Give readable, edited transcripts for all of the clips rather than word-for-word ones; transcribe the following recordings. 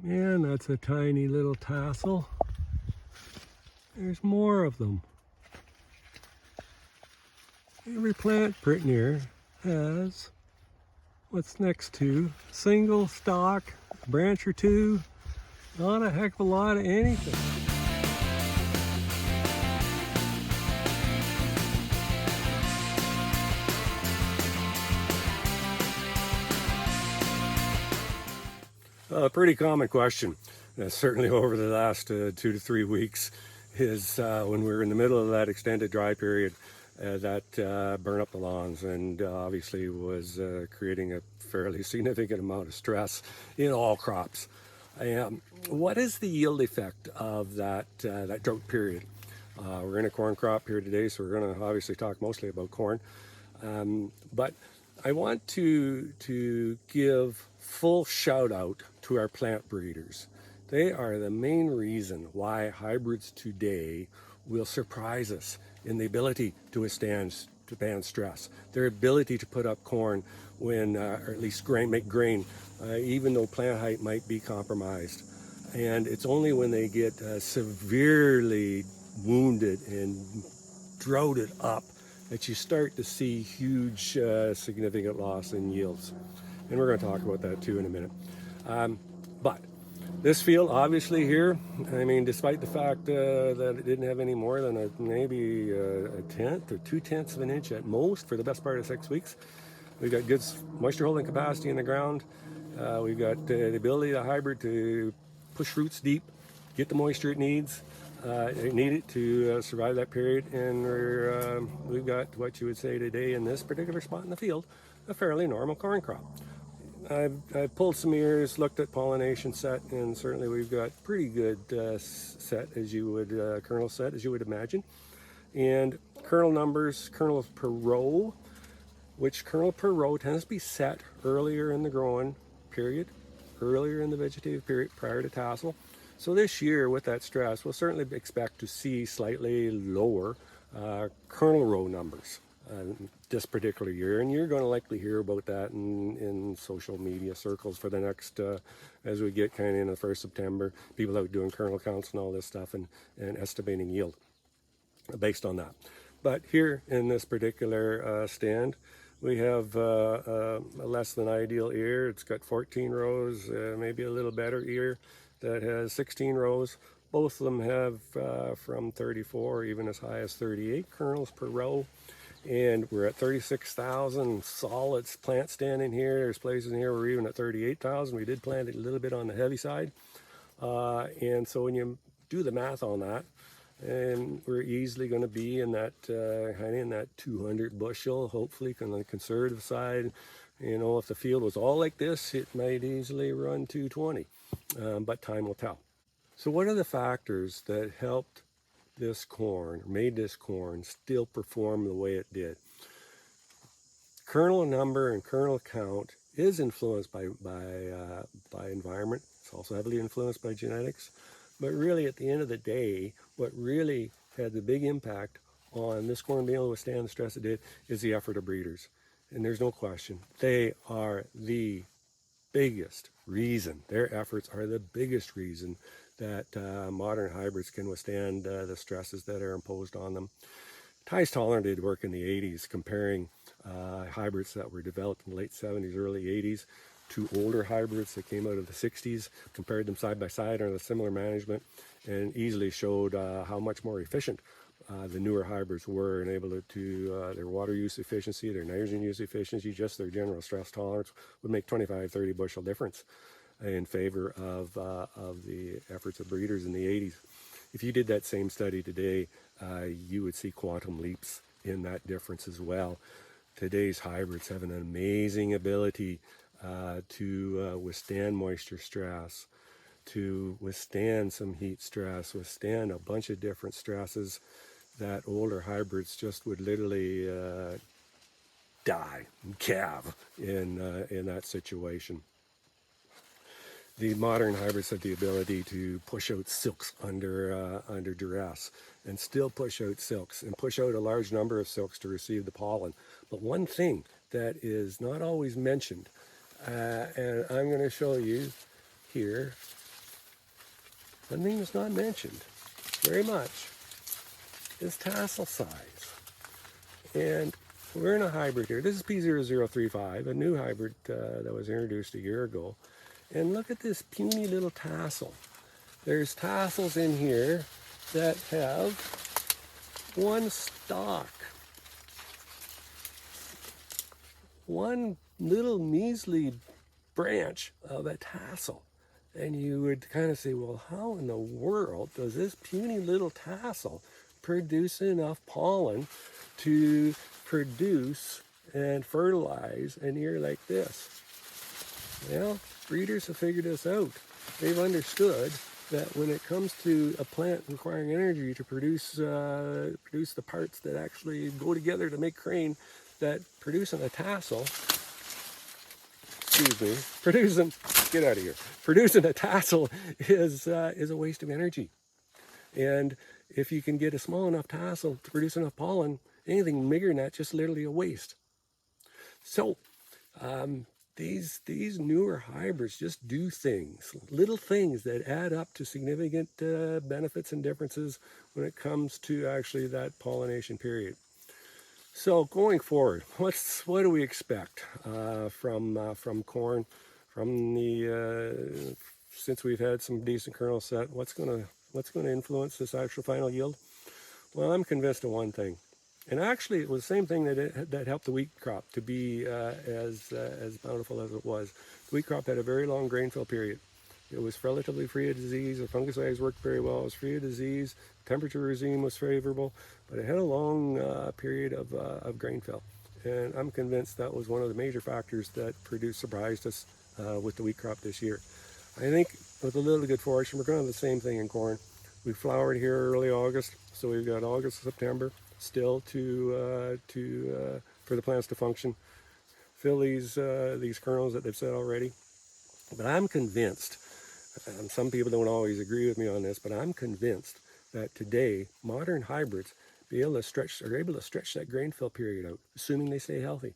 Man, that's a tiny little tassel. There's more of them. Every plant pretty near has what's next to single stalk, branch or two, not a heck of a lot of anything. A pretty common question, certainly over the last 2 to 3 weeks, is when we're in the middle of that extended dry period that burned up the lawns and obviously was creating a fairly significant amount of stress in all crops. What is the yield effect of that drought period? We're in a corn crop here today, so we're going to obviously talk mostly about corn. But I want to give full shout out to our plant breeders. They are the main reason why hybrids today will surprise us in the ability to withstand stress. Their ability to put up corn when, or at least make grain, even though plant height might be compromised. And it's only when they get severely wounded and droughted up that you start to see huge significant loss in yields. And we're going to talk about that too in a minute. But this field obviously here, I mean, despite the fact that it didn't have any more than maybe a tenth or 2/10 of an inch at most for the best part of 6 weeks, we've got good moisture holding capacity in the ground. We've got the ability of the hybrid to push roots deep, get the moisture it needs. It needed to survive that period, and we've got what you would say today in this particular spot in the field, a fairly normal corn crop. I've pulled some ears, looked at pollination set, and certainly we've got pretty good set as you would, kernel set as you would imagine. And kernel numbers, kernels per row, which kernel per row tends to be set earlier in the growing period, earlier in the vegetative period prior to tassel. So this year with that stress, we'll certainly expect to see slightly lower kernel row numbers this particular year, and you're going to likely hear about that in social media circles for the next, as we get kind of in the 1st September, people out doing kernel counts and all this stuff and estimating yield based on that. But here in this particular stand, we have a less than ideal ear. It's got 14 rows, maybe a little better ear that has 16 rows. Both of them have from 34 even as high as 38 kernels per row. And we're at 36,000 solids plant standing here. There's places in here we're even at 38,000. We did plant it a little bit on the heavy side. And so when you do the math on that, and we're easily going to be in that kind of in that 200 bushel, hopefully on the conservative side. You know, if the field was all like this, it might easily run 220, but time will tell. So what are the factors that helped this corn, made this corn still perform the way it did? Kernel number and kernel count is influenced by environment. It's also heavily influenced by genetics. But really, at the end of the day, what really had the big impact on this corn being able to withstand the stress it did is the effort of breeders. And there's no question, they are the biggest reason, their efforts are the biggest reason that modern hybrids can withstand the stresses that are imposed on them. Ties Tolerant did work in the 80s comparing hybrids that were developed in the late 70s, early 80s to older hybrids that came out of the 60s, compared them side by side under similar management, and easily showed how much more efficient the newer hybrids were, and able to their water use efficiency, their nitrogen use efficiency, just their general stress tolerance would make 25-30 bushel difference in favor of the efforts of breeders in the 80s. If you did that same study today, you would see quantum leaps in that difference as well. Today's hybrids have an amazing ability to withstand moisture stress, to withstand some heat stress, withstand a bunch of different stresses that older hybrids just would literally die, calve in that situation. The modern hybrids have the ability to push out silks under duress, and still push out silks, and push out a large number of silks to receive the pollen. But one thing that is not always mentioned, and I'm going to show you here, one thing that's not mentioned very much is tassel size. And we're in a hybrid here. This is P0035, a new hybrid that was introduced a year ago. And look at this puny little tassel. There's tassels in here that have one stalk, one little measly branch of a tassel. And you would kind of say, well, how in the world does this puny little tassel produce enough pollen to produce and fertilize an ear like this? Well, breeders have figured this out. They've understood that when it comes to a plant requiring energy to produce the parts that actually go together to make crane, that producing a tassel, producing a tassel is a waste of energy. And if you can get a small enough tassel to produce enough pollen, anything bigger than that just literally a waste. So these newer hybrids just do things, little things that add up to significant benefits and differences when it comes to actually that pollination period. So going forward, what do we expect from corn? From the since we've had some decent kernel set, what's going to influence this actual final yield? Well, I'm convinced of one thing. And actually, it was the same thing that helped the wheat crop to be as bountiful as it was. The wheat crop had a very long grain fill period. It was relatively free of disease. The fungicides worked very well. It was free of disease. Temperature regime was favorable, but it had a long period of grain fill. And I'm convinced that was one of the major factors that surprised us with the wheat crop this year. I think with a little good fortune, we're going to have the same thing in corn. We flowered here early August, so we've got August, September still for the plants to function, fill these kernels that they've set already. But I'm convinced, and some people don't always agree with me on this, but I'm convinced that today modern hybrids are able to stretch that grain fill period out, assuming they stay healthy.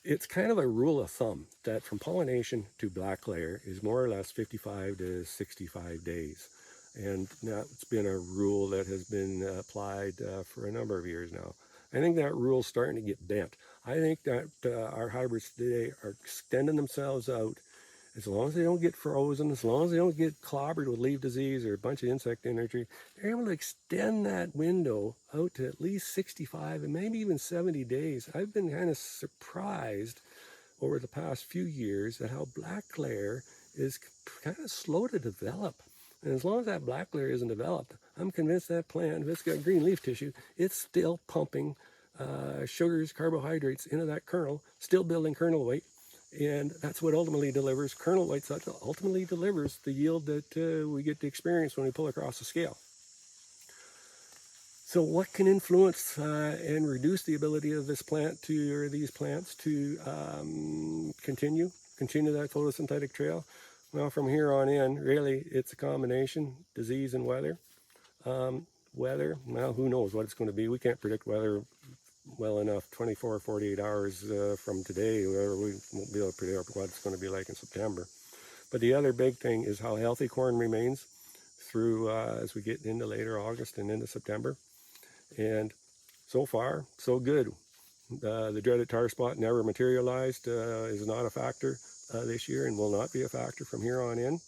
It's kind of a rule of thumb that from pollination to black layer is more or less 55 to 65 days. And that's been a rule that has been applied for a number of years now. I think that rule's starting to get bent. I think that our hybrids today are extending themselves out. As long as they don't get frozen, as long as they don't get clobbered with leaf disease or a bunch of insect energy, they're able to extend that window out to at least 65 and maybe even 70 days. I've been kind of surprised over the past few years at how black layer is kind of slow to develop. And as long as that black layer isn't developed, I'm convinced that plant, if it's got green leaf tissue, it's still pumping sugars, carbohydrates into that kernel, still building kernel weight. And that's what ultimately delivers kernel weight. So ultimately delivers the yield that we get to experience when we pull across the scale. So what can influence and reduce the ability of these plants to continue that photosynthetic trail? Well, from here on in, really, it's a combination, disease and weather. Weather, well, who knows what it's going to be. We can't predict weather well enough 24 or 48 hours from today, or we won't be able to predict what it's going to be like in September. But the other big thing is how healthy corn remains through as we get into later August and into September. And so far, so good. The dreaded tar spot never materialized, is not a factor this year and will not be a factor from here on in.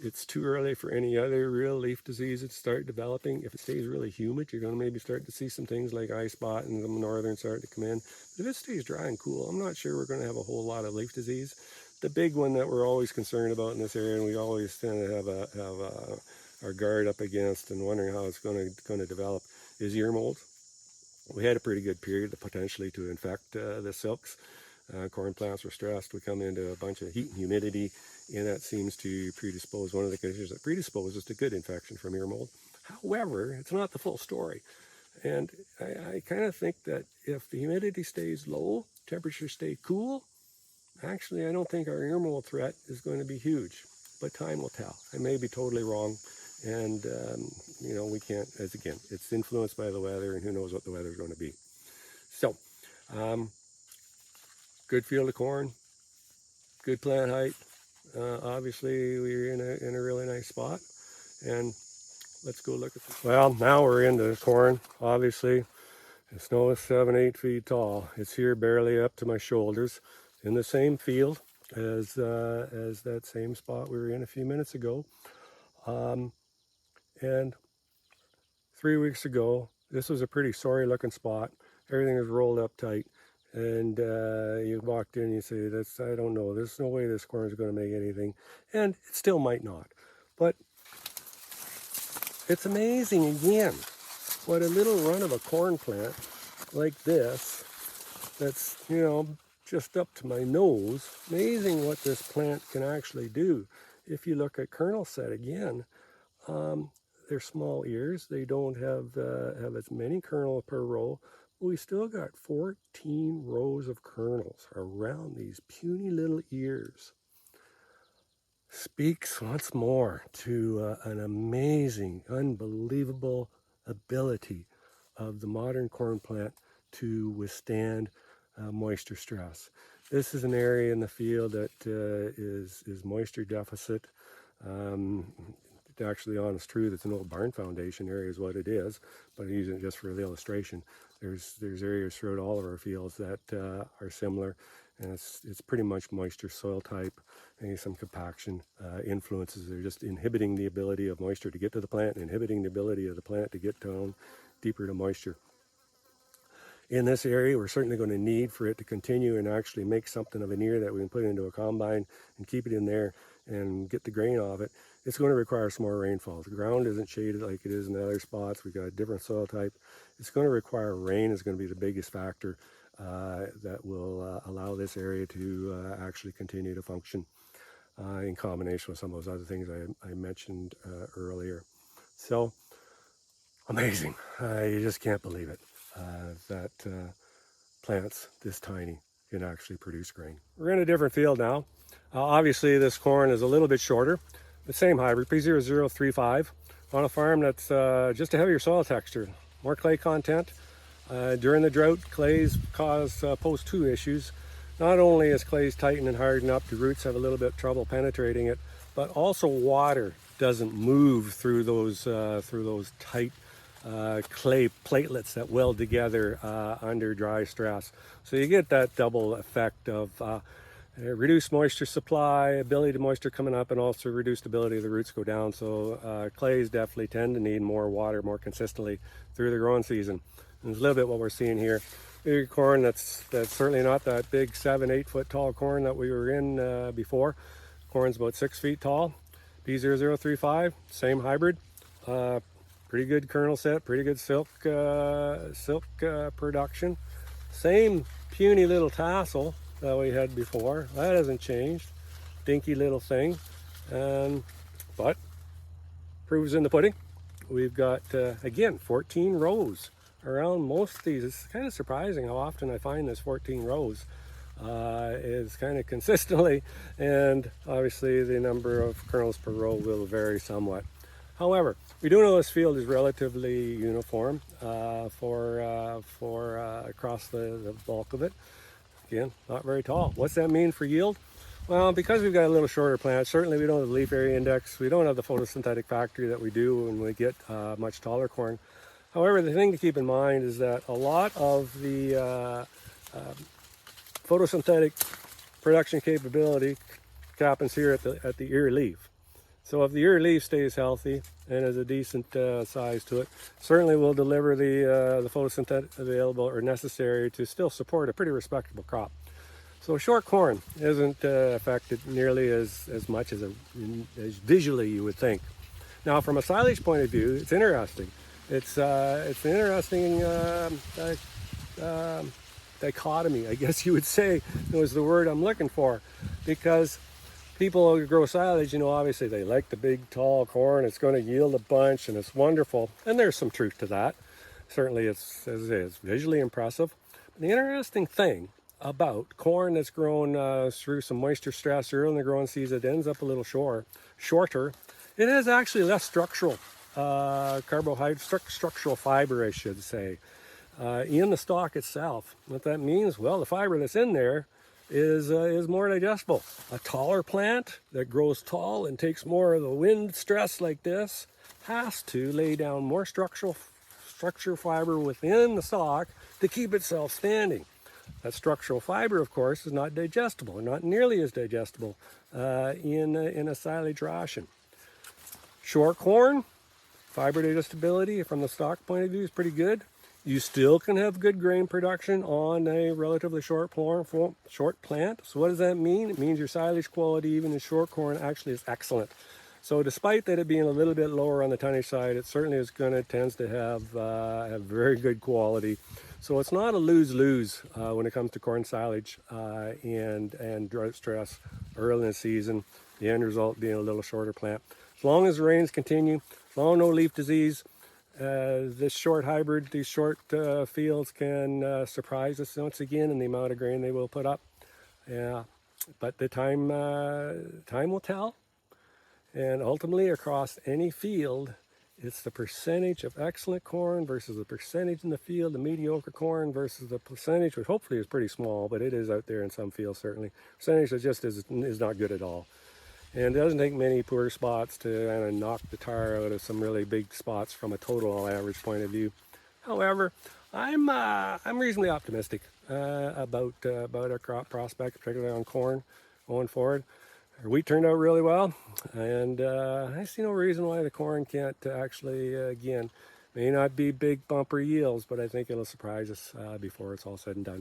It's too early for any other real leaf diseases to start developing. If it stays really humid, you're going to maybe start to see some things like eye spot and the northern start to come in. But if it stays dry and cool, I'm not sure we're going to have a whole lot of leaf disease. The big one that we're always concerned about in this area, and we always tend to have our guard up against and wondering how it's going to develop, is ear mold. We had a pretty good period potentially to infect the silks. Corn plants were stressed. We come into a bunch of heat and humidity, and that seems to predispose, one of the conditions that predisposes to good infection from ear mold. However, it's not the full story. And I kind of think that if the humidity stays low, temperatures stay cool, actually I don't think our ear mold threat is going to be huge. But time will tell. I may be totally wrong. And, we can't, as again, it's influenced by the weather, and who knows what the weather is going to be. So, good field of corn, good plant height, Obviously, we're in a really nice spot, and let's go look at this. Well, now we're into corn. Obviously, the snow is 7-8 feet tall. It's here barely up to my shoulders, in the same field as that same spot we were in a few minutes ago. And 3 weeks ago, this was a pretty sorry looking spot. Everything was rolled up tight. And you walked in and you say, I don't know, there's no way this corn is going to make anything. And it still might not. But it's amazing again what a little run of a corn plant like this, that's, just up to my nose, amazing what this plant can actually do. If you look at kernel set again, they're small ears. They don't have as many kernels per row. But we still got 14 rows of kernels around these puny little ears. Speaks once more to an amazing, unbelievable ability of the modern corn plant to withstand moisture stress. This is an area in the field that is moisture deficit. Actually, honest truth, it's an old barn foundation area is what it is, but I'm using it just for the illustration. There's areas throughout all of our fields that are similar, and it's pretty much moisture soil type, and some compaction influences. They're just inhibiting the ability of moisture to get to the plant, and inhibiting the ability of the plant to get down deeper to moisture. In this area, we're certainly going to need for it to continue and actually make something of an ear that we can put into a combine and keep it in there and get the grain off it. It's going to require some more rainfall. The ground isn't shaded like it is in other spots. We've got a different soil type. It's going to require rain is going to be the biggest factor that will allow this area to actually continue to function in combination with some of those other things I mentioned earlier. So, amazing. You just can't believe it. That plants this tiny can actually produce grain. We're in a different field now. Obviously, this corn is a little bit shorter. The same hybrid, P0035, on a farm that's just a heavier soil texture, more clay content. During the drought, clays pose two issues. Not only is clays tighten and harden up, the roots have a little bit of trouble penetrating it, but also water doesn't move through those tight clay platelets that weld together under dry stress. So you get that double effect of reduced moisture supply, ability to moisture coming up, and also reduced ability of the roots go down. So clays definitely tend to need more water more consistently through the growing season. And it's a little bit what we're seeing here. Big corn that's certainly not that big 7-8 foot tall corn that we were in before. Corn's about 6 feet tall. P0035, same hybrid. Pretty good kernel set, pretty good silk production. Same puny little tassel that we had before. That hasn't changed. Dinky little thing. But proof's in the pudding. We've got, again, 14 rows around most of these. It's kind of surprising how often I find this 14 rows. Is kind of consistently, and obviously the number of kernels per row will vary somewhat. However, we do know this field is relatively uniform for across the bulk of it. Again, not very tall. What's that mean for yield? Well, because we've got a little shorter plant, certainly we don't have the leaf area index. We don't have the photosynthetic factory that we do when we get much taller corn. However, the thing to keep in mind is that a lot of the photosynthetic production capability happens here at the ear leaf. So if the ear leaf stays healthy and has a decent size to it, certainly will deliver the photosynthetic available or necessary to still support a pretty respectable crop. So short corn isn't affected nearly as much as visually you would think. Now, from a silage point of view, it's interesting. It's an interesting dichotomy, I guess you would say, was the word I'm looking for, because people who grow silage, obviously they like the big tall corn. It's going to yield a bunch and it's wonderful, and there's some truth to that. Certainly it's visually impressive. But the interesting thing about corn that's grown through some moisture stress early in the growing season, it ends up a little shorter. It has actually less structural structural fiber, I should say, in the stalk itself. What that means, well, the fiber that's in there is more digestible. A taller plant that grows tall and takes more of the wind stress like this has to lay down more structure fiber within the stalk to keep itself standing. That structural fiber, of course, is not digestible, not nearly as digestible in a silage ration. Short corn, fiber digestibility from the stalk point of view is pretty good. You still can have good grain production on a relatively short plant. So what does that mean? It means your silage quality, even in short corn, actually is excellent. So despite that it being a little bit lower on the tonnage side, it certainly is tends to have very good quality. So it's not a lose-lose when it comes to corn silage and drought stress early in the season. The end result being a little shorter plant. As long as the rains continue, as long as no leaf disease, this short hybrid, these short fields can surprise us once again in the amount of grain they will put up. Yeah, but the time will tell. And ultimately, across any field, it's the percentage of excellent corn versus the percentage in the field, the mediocre corn versus the percentage, which hopefully is pretty small, but it is out there in some fields certainly. Percentage that just is not good at all. And it doesn't take many poor spots to kind of knock the tar out of some really big spots from a total average point of view. However, I'm reasonably optimistic about our crop prospects, particularly on corn going forward. Our wheat turned out really well, and I see no reason why the corn can't actually, again, may not be big bumper yields, but I think it'll surprise us before it's all said and done.